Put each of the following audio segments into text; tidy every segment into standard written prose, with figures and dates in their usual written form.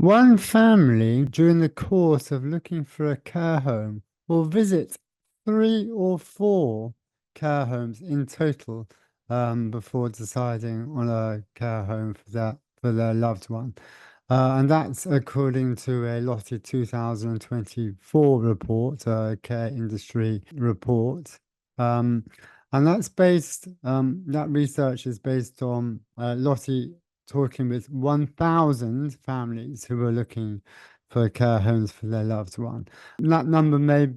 One family, during the course of looking for a care home, will visit 3 or 4 care homes in total before deciding on a care home for their loved one. And that's according to a Lottie 2024 report, a care industry report. Um, and that research is based on Lottie talking with 1,000 families who were looking for care homes for their loved one. That number may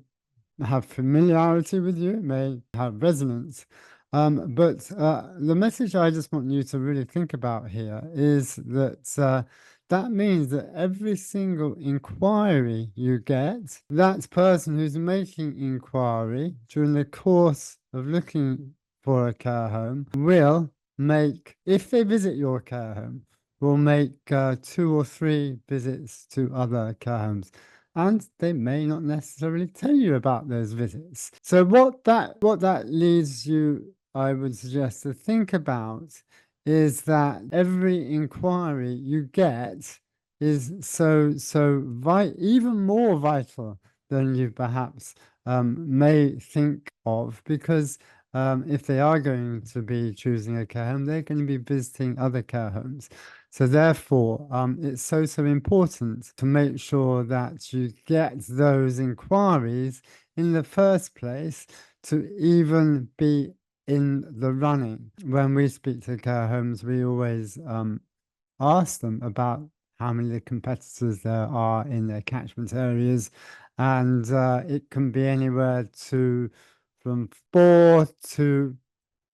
have familiarity with you, it may have resonance. But the message I just want you to really think about here is that that means that every single inquiry you get, that person who's making inquiry during the course of looking for a care home will make, if they visit your care home, will make 2 or 3 visits to other care homes, and they may not necessarily tell you about those visits. So what that leads you, I would suggest, to think about is that every inquiry you get is even more vital than you perhaps may think of, because if they are going to be choosing a care home, they're going to be visiting other care homes. So therefore, it's so important to make sure that you get those inquiries in the first place to even be in the running. When we speak to care homes, we always ask them about how many competitors there are in their catchment areas, and it can be anywhere to from 4 to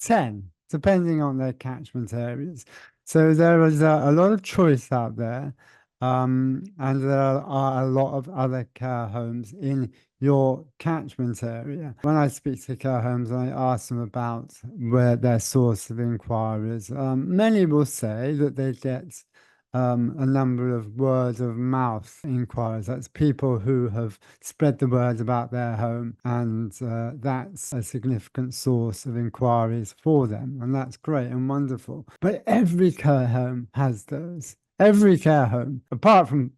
10, depending on their catchment areas. So there is a lot of choice out there, and there are a lot of other care homes in your catchment area. When I speak to care homes, I ask them about where their source of inquiries. Many will say that they get a number of word of mouth inquiries. That's people who have spread the word about their home, and that's a significant source of inquiries for them. And that's great and wonderful. But every care home has those. Every care home, apart from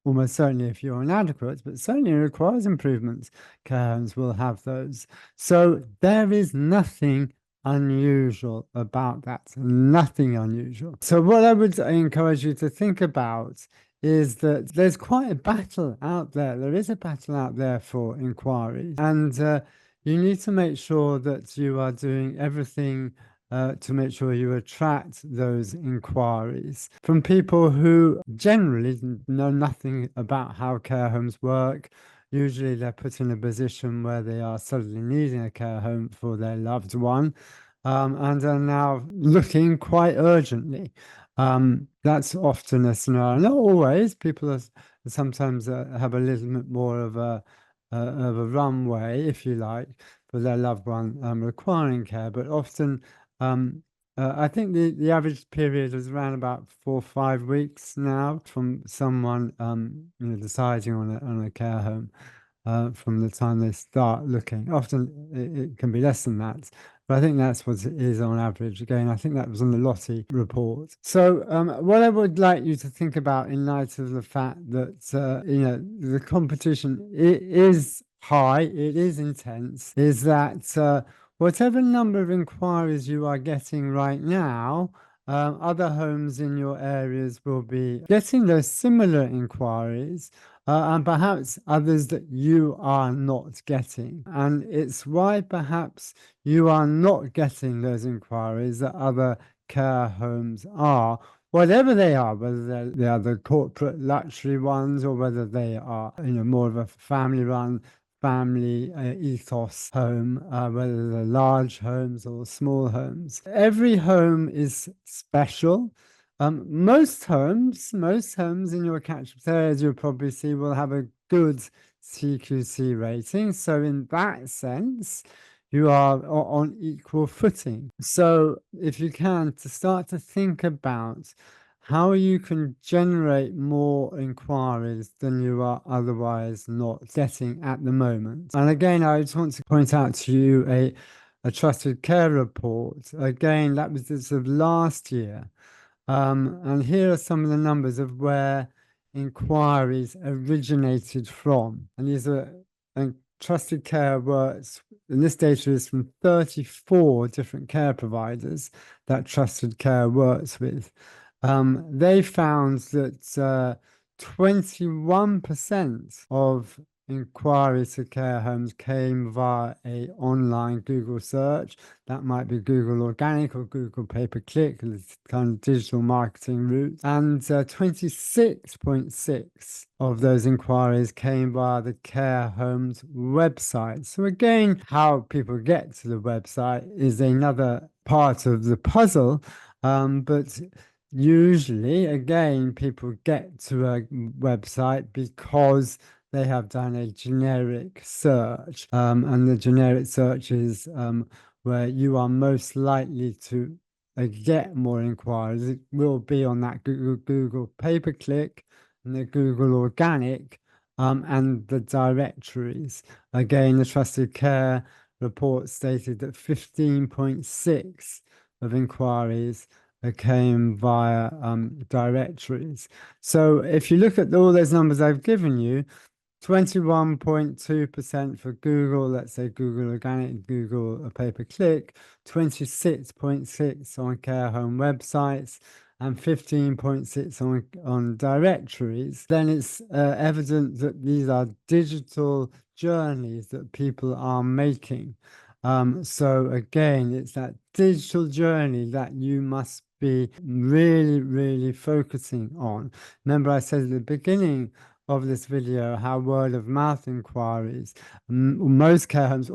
almost certainly if you're inadequate, but certainly requires improvements, care homes will have those. So there is nothing unusual about that. Nothing unusual. So what I would encourage you to think about is that there's quite a battle out there. There is a battle out there for inquiries, and you need to make sure that you are doing everything to make sure you attract those inquiries from people who generally know nothing about how care homes work. Usually they're put in a position where they are suddenly needing a care home for their loved one, and are now looking quite urgently. That's often a scenario. Not always. People are sometimes have a little bit more of a runway, if you like, for their loved one requiring care, but often I think the average period is around about 4 or 5 weeks now from someone deciding on a care home from the time they start looking. Often it can be less than that, but I think that's what it is on average. Again, I think that was on the Lottie report. So what I would like you to think about, in light of the fact that the competition is high, it is intense, is that whatever number of inquiries you are getting right now, other homes in your areas will be getting those similar inquiries, and perhaps others that you are not getting. And it's why perhaps you are not getting those inquiries that other care homes are, whatever they are, whether they are the corporate luxury ones or whether they are more of a family ethos home, whether they're large homes or small homes. Every home is special. Most homes in your catchment areas, you'll probably see, will have a good CQC rating. So in that sense, you are on equal footing. So if you can, to start to think about how you can generate more inquiries than you are otherwise not getting at the moment. And again, I just want to point out to you a trusted care report. Again, that was this of last year. And here are some of the numbers of where inquiries originated from. And these are, and trusted care works, and this data is from 34 different care providers that trusted care works with. They found that 21% of inquiries to care homes came via a online Google search. That might be Google Organic or Google Pay-per-click, this kind of digital marketing route. And 26.6 of those inquiries came via the care home's website. So again, how people get to the website is another part of the puzzle. But usually, again, people get to a website because they have done a generic search. And the generic search is where you are most likely to get more inquiries. It will be on that Google pay-per-click and the Google organic and the directories. Again, the trusted care report stated that 15.6 of inquiries came via directories. So if you look at all those numbers I've given you, 21.2% for Google, let's say Google Organic, Google Pay-per-click, 26.6 on care home websites, and 15.6 on directories, then it's evident that these are digital journeys that people are making. So again, it's that digital journey that you must be really, really focusing on. Remember, I said at the beginning of this video how word of mouth inquiries, most care homes,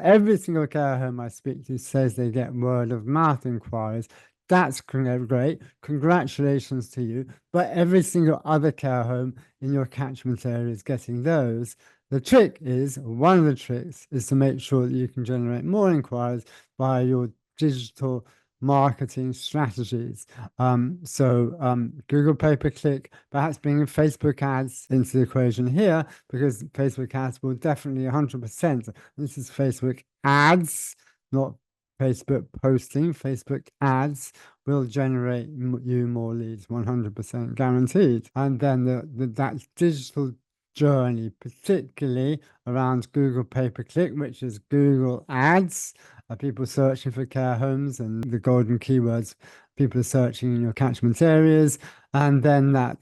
every single care home I speak to says they get word of mouth inquiries. That's great. Congratulations to you. But every single other care home in your catchment area is getting those. The trick is, one of the tricks is to make sure that you can generate more inquiries via your digital marketing strategies. Google pay-per-click, perhaps bringing Facebook ads into the equation here, because Facebook ads will definitely 100%. This is Facebook ads, not Facebook posting. Facebook ads will generate you more leads, 100% guaranteed. And then that digital journey, particularly around Google pay-per-click, which is Google ads, people searching for care homes and the golden keywords people are searching in your catchment areas, and then that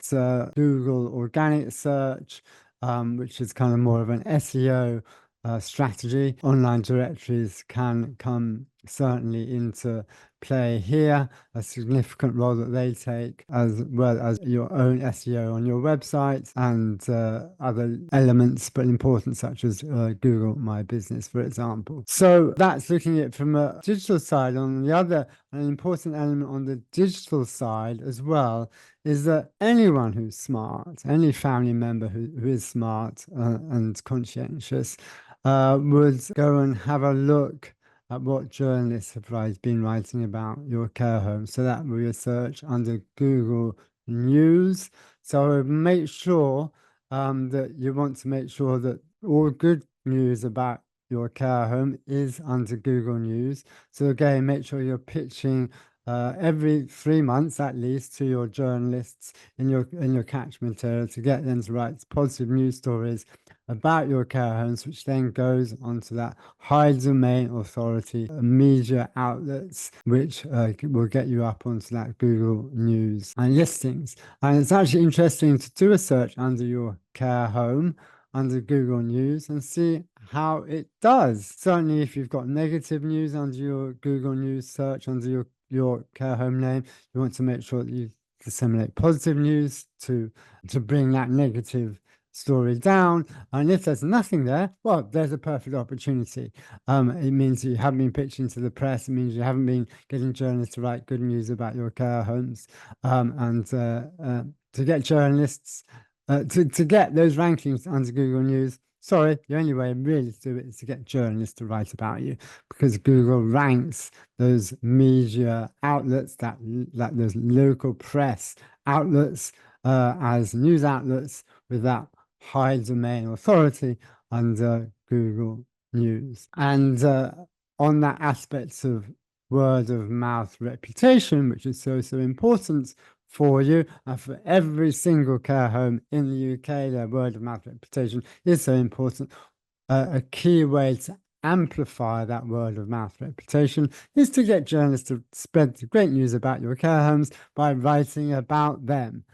Google organic search, which is kind of more of an SEO strategy. Online directories can come certainly into play here, a significant role that they take, as well as your own SEO on your website and other elements, but important, such as Google My Business, for example. So that's looking at it from a digital side. On the other, an important element on the digital side as well is that anyone who's smart, any family member who is smart and conscientious, would go and have a look at what journalists have been writing about your care home. So that will be a search under Google News. So make sure that you want to make sure that all good news about your care home is under Google News. So again, make sure you're pitching every 3 months at least to your journalists in your catchment area to get them to write positive news stories about your care homes, which then goes onto that high domain authority media outlets, which will get you up onto that Google News and listings. And it's actually interesting to do a search under your care home under Google News and see how it does. Certainly, if you've got negative news under your Google News search under your care home name, you want to make sure that you disseminate positive news to bring that negative story down. And if there's nothing there, well, there's a perfect opportunity. It means you haven't been pitching to the press. It means you haven't been getting journalists to write good news about your care homes. And to get journalists to get those rankings under Google News, sorry, the only way really to do it is to get journalists to write about you, because Google ranks those media outlets, that those local press outlets, as news outlets with that high domain authority under Google News. And on that aspect of word of mouth reputation, which is so important for you. And for every single care home in the UK, their word of mouth reputation is so important. A key way to amplify that word of mouth reputation is to get journalists to spread the great news about your care homes by writing about them,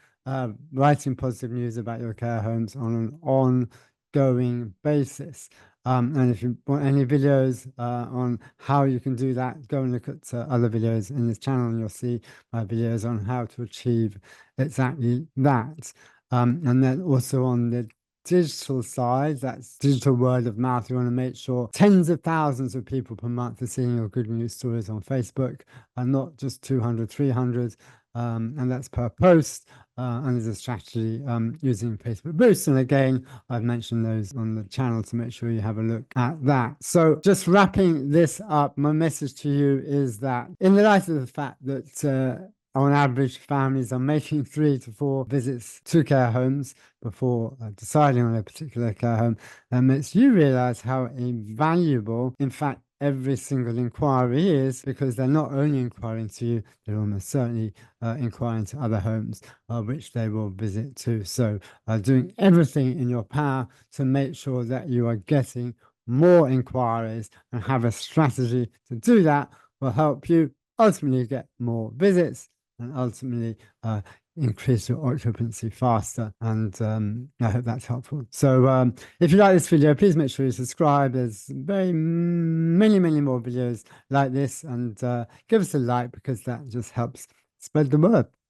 writing positive news about your care homes on an ongoing basis. And if you want any videos on how you can do that, go and look at other videos in this channel, and you'll see my videos on how to achieve exactly that. And then also on the digital side, that's digital word of mouth. You want to make sure tens of thousands of people per month are seeing your good news stories on Facebook, and not just 200, 300. And that's per post. And there's a strategy using Facebook Boost. And again, I've mentioned those on the channel to make sure you have a look at that. So just wrapping this up, my message to you is that in the light of the fact that on average, families are making 3 to 4 visits to care homes before deciding on a particular care home, that makes you realize how invaluable, in fact, every single inquiry is, because they're not only inquiring to you, they're almost certainly inquiring to other homes which they will visit too. So doing everything in your power to make sure that you are getting more inquiries and have a strategy to do that will help you ultimately get more visits and ultimately increase your occupancy faster. And I hope that's helpful. So if you like this video, please make sure you subscribe. There's very many, many more videos like this, and give us a like, because that just helps spread the word.